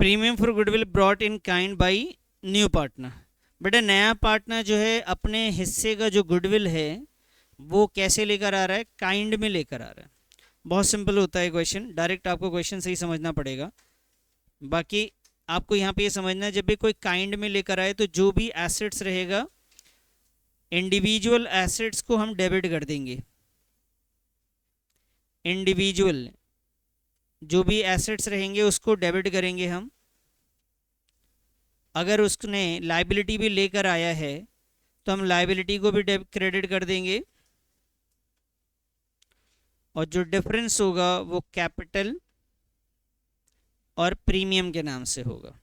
Premium for goodwill brought in kind by new partner. बेटा नया partner जो है अपने हिस्से का जो गुडविल है वो कैसे लेकर आ रहा है, काइंड में लेकर आ रहा है। बहुत सिंपल होता है क्वेश्चन, डायरेक्ट आपको क्वेश्चन सही समझना पड़ेगा। बाकी आपको यहाँ पे ये समझना है जब भी कोई काइंड में लेकर आए तो जो भी एसेट्स रहेगा इंडिविजुअल एसेट्स को हम डेबिट कर देंगे। इंडिविजुअल जो भी एसेट्स रहेंगे उसको डेबिट करेंगे हम। अगर उसने लाइबिलिटी भी लेकर आया है तो हम लाइबिलिटी को भी क्रेडिट कर देंगे, और जो डिफरेंस होगा वो कैपिटल और प्रीमियम के नाम से होगा,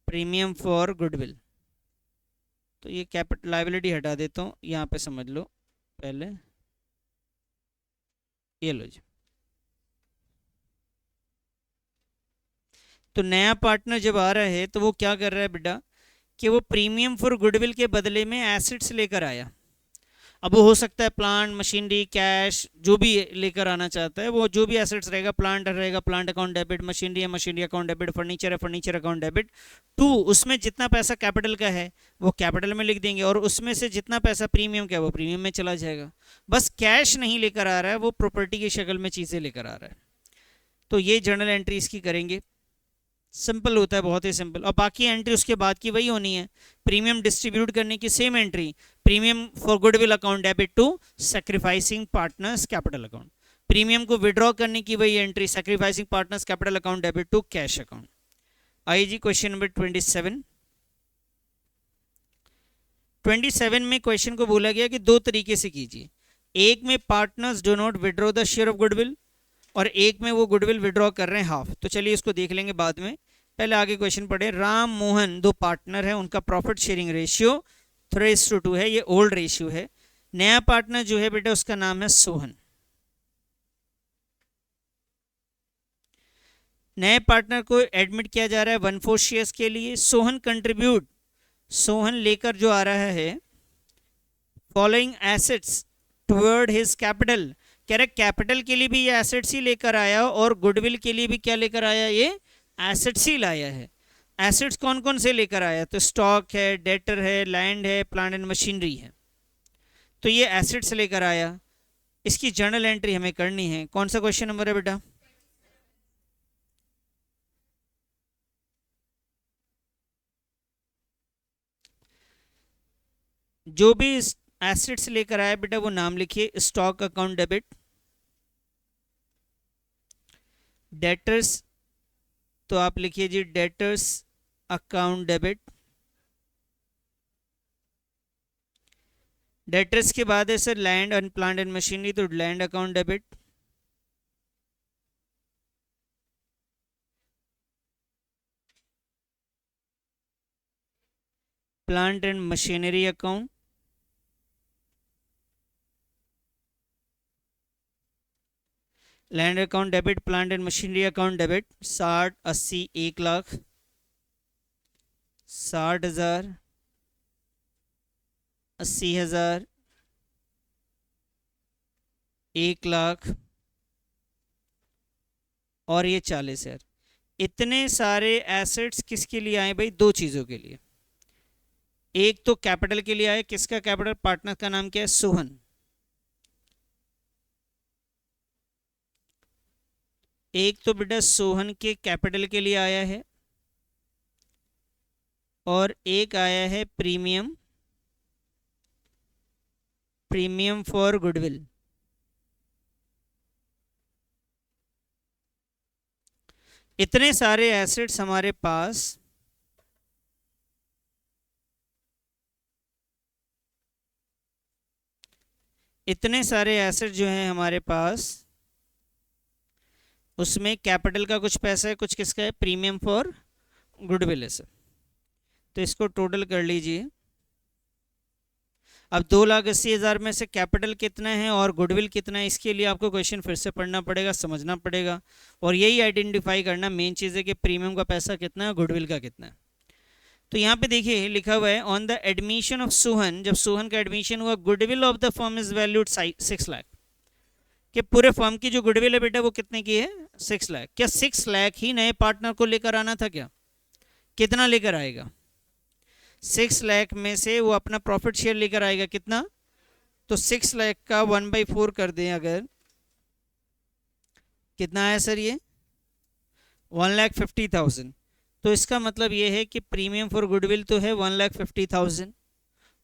प्रीमियम फॉर गुडविल। तो ये कैपिटल लाइबिलिटी हटा देता हूँ, यहाँ पे समझ लो पहले, ये लो जी। तो नया पार्टनर जब आ रहा है तो वो क्या कर रहा है बेटा कि वो प्रीमियम फॉर गुडविल के बदले में एसेट्स लेकर आया। अब वो हो सकता है प्लांट, मशीनरी, कैश, जो भी लेकर आना चाहता है वो जो भी एसेट्स रहेगा, प्लांट रहेगा प्लांट अकाउंट डेबिट, मशीनरी है मशीनरी अकाउंट डेबिट, फर्नीचर है फर्नीचर अकाउंट डेबिट। टू उसमें जितना पैसा कैपिटल का है वो कैपिटल में लिख देंगे, और उसमें से जितना पैसा प्रीमियम का है वो प्रीमियम में चला जाएगा। बस कैश नहीं लेकर आ रहा है, वो प्रॉपर्टी की शक्ल में चीज़ें लेकर आ रहा है। तो ये जर्नल एंट्री इसकी करेंगे। सिंपल होता है, बहुत ही सिंपल। और बाकी एंट्री उसके बाद की वही होनी है। प्रीमियम डिस्ट्रीब्यूट करने की same entry, premium for goodwill account debit to sacrificing partners capital account. Premium को विड्रॉ करने की वही entry, sacrificing partners capital account debit to cash account. आइए जी क्वेश्चन नंबर 27। 27 में क्वेश्चन को बोला गया कि दो तरीके से कीजिए। एक में partners do not withdraw the share of goodwill, और एक में वो गुडविल विड्रॉ कर रहे हैं हाफ। तो चलिए इसको देख लेंगे बाद में, पहले आगे क्वेश्चन पढ़े। राम मोहन दो पार्टनर है, उनका प्रॉफिट शेयरिंग रेशियो 3:2 है, ये ओल्ड रेशियो है। नया पार्टनर जो है बेटा उसका नाम है सोहन। नए पार्टनर को एडमिट किया जा रहा है 1/4 शेयर्स के लिए। सोहन कंट्रीब्यूट, सोहन लेकर जो आ रहा है following assets toward his capital. कह रहे कैपिटल के लिए भी ये एसेट्स ही लेकर आया और गुडविल के लिए भी क्या लेकर आया, ये एसेट्स ही लाया है। एसेट्स कौन कौन से लेकर आया, तो स्टॉक है, डेटर है, लैंड है, प्लांट एंड मशीनरी है। तो ये एसेट्स लेकर आया, इसकी जर्नल एंट्री हमें करनी है। कौन सा क्वेश्चन नंबर है बेटा, जो भी एसेट्स लेकर आया बेटा वो नाम लिखिए। स्टॉक अकाउंट डेबिट, डेटर्स तो आप लिखिए जी डेटर्स अकाउंट डेबिट। डेटर्स के बाद है sir land and plant and machinery, तो land account debit. Plant and machinery account, land account debit, plant and machinery account debit. 60, 80, 1,00,000, 60,000, 80,000, 1,00,000 और ये 40,000। इतने सारे एसेट्स किसके लिए आए भाई, दो चीज़ों के लिए। एक तो कैपिटल के लिए आए, किसका कैपिटल, पार्टनर का नाम क्या है, सोहन। एक तो बेटा सोहन के कैपिटल के लिए आया है, और एक आया है प्रीमियम, प्रीमियम फॉर गुडविल। इतने सारे एसेट्स हमारे पास, इतने सारे एसेट जो हैं हमारे पास, उसमें कैपिटल का कुछ पैसा है, कुछ किसका है, प्रीमियम फॉर गुडविल है सर। तो इसको टोटल कर लीजिए। अब 2,80,000 में से कैपिटल कितना है और गुडविल कितना है, इसके लिए आपको क्वेश्चन फिर से पढ़ना पड़ेगा, समझना पड़ेगा, और यही आइडेंटिफाई करना मेन चीज़ है कि प्रीमियम का पैसा कितना है, गुडविल का कितना है। तो यहाँ पे देखिए लिखा हुआ है on the admission of Sohan, जब सोहन का एडमिशन हुआ goodwill of the firm is valued 6 lakh. कि पूरे फर्म की जो गुडविल है बेटा वो कितने की है, 6 लाख। क्या 6 लाख ही नए पार्टनर को लेकर आना था क्या? कितना लेकर आएगा? 6 लाख में से वो अपना प्रॉफिट शेयर लेकर आएगा कितना? तो 6 लाख का 1/4 कर दें अगर, कितना आया सर ये? 1,50,000। तो इसका मतलब ये है कि प्रीमियम फॉर गुडविल तो है 1,50,000,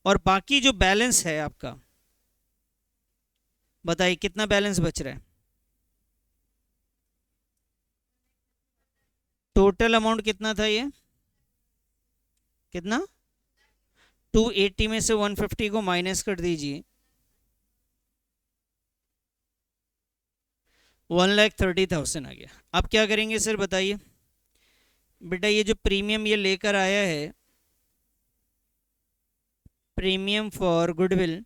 और बाकी जो बैलेंस है आपका, बताइए कितना बैलेंस बच रहा है? टोटल अमाउंट कितना था ये? कितना? 280 में से 150 को माइनस कर दीजिए, 1,30,000 आ गया। अब क्या करेंगे सर बताइए? बेटा ये जो प्रीमियम ये लेकर आया है, premium for goodwill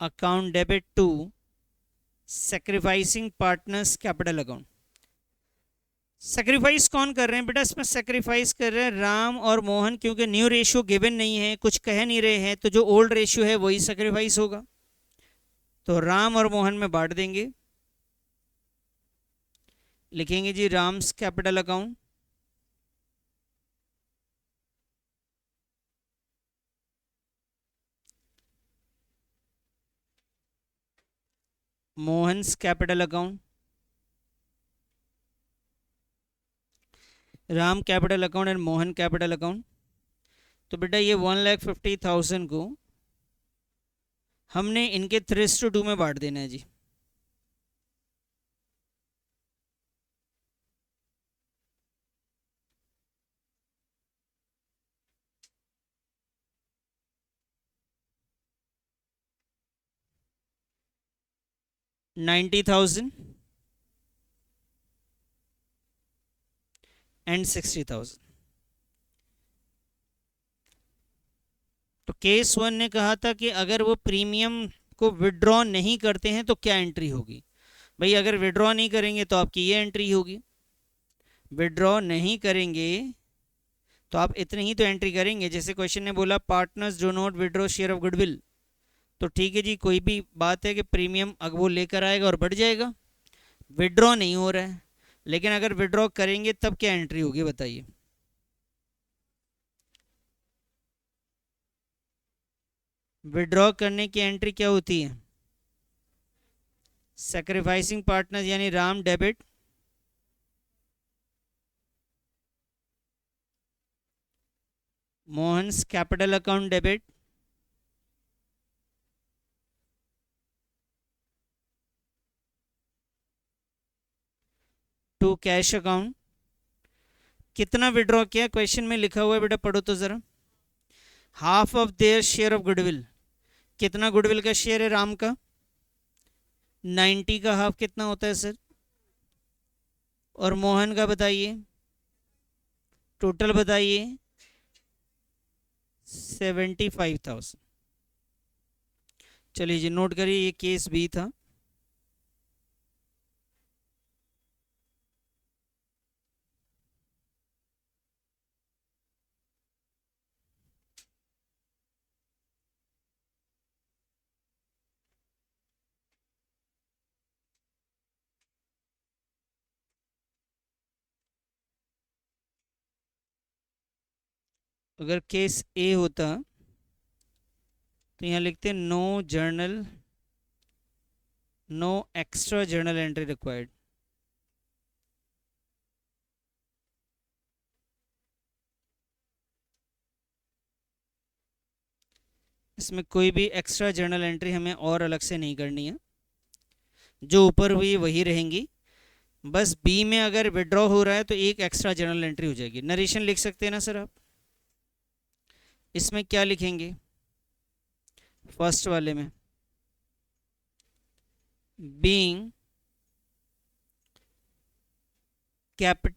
account debit to sacrificing partners capital account. Sacrifice कौन कर रहे हैं बेटा? इसमें सेक्रीफाइस कर रहे हैं राम और मोहन, क्योंकि न्यू रेशियो गिवन नहीं है, कुछ कह नहीं रहे हैं, तो जो ओल्ड रेशियो है वही सेक्रीफाइस होगा। तो राम और मोहन में बांट देंगे, लिखेंगे जी Ram's capital account, Mohan's capital account, Ram capital account and Mohan capital account. तो बेटा ये 1,50,000 को हमने इनके 3:2 में बांट देना है जी। $90,000 एंड 60,000। तो केस 1 ने कहा था कि अगर वो प्रीमियम को विड्रॉ नहीं करते हैं तो क्या एंट्री होगी? भाई अगर विड्रॉ नहीं करेंगे तो आपकी ये एंट्री होगी, विड्रॉ नहीं करेंगे तो आप इतनी ही तो एंट्री करेंगे। जैसे क्वेश्चन ने बोला partners do not withdraw share of goodwill, तो ठीक है जी, कोई भी बात है कि प्रीमियम अगर वो लेकर आएगा और बढ़ जाएगा, विड्रॉ नहीं हो रहा है, लेकिन अगर विड्रॉ करेंगे तब क्या एंट्री होगी बताइए? विड्रॉ करने की एंट्री क्या होती है? सेक्रीफाइसिंग पार्टनर्स यानी Ram debit Mohan's capital account debit to cash account. कितना विड्रॉ किया क्वेश्चन में लिखा हुआ है बेटा, पढ़ो तो जरा। Half of their share of goodwill, कितना गुडविल का शेयर है राम का? 90 का हाफ कितना होता है सर? और मोहन का बताइए, टोटल बताइए। 75,000। चलिए जी नोट करिए, ये केस बी था। अगर केस ए होता तो यहाँ लिखते no journal, no extra journal entry required. इसमें कोई भी एक्स्ट्रा जर्नल एंट्री हमें और अलग से नहीं करनी है, जो ऊपर हुई वही रहेंगी। बस बी में अगर विड्रॉ हो रहा है तो एक एक्स्ट्रा जर्नल एंट्री हो जाएगी। नरेशन लिख सकते हैं ना सर आप? इसमें क्या लिखेंगे फर्स्ट वाले में? Being capital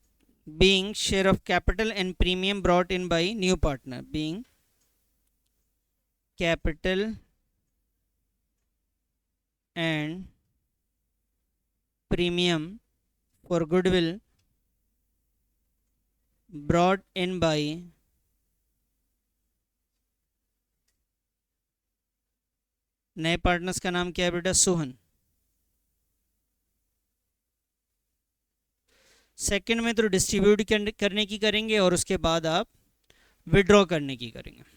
being share of capital and premium brought in by new partner, being capital and premium for goodwill brought in by नए पार्टनर्स का नाम क्या है बेटा? सोहन। सेकंड में तो डिस्ट्रीब्यूट करने की करेंगे और उसके बाद आप विड्रॉ करने की करेंगे।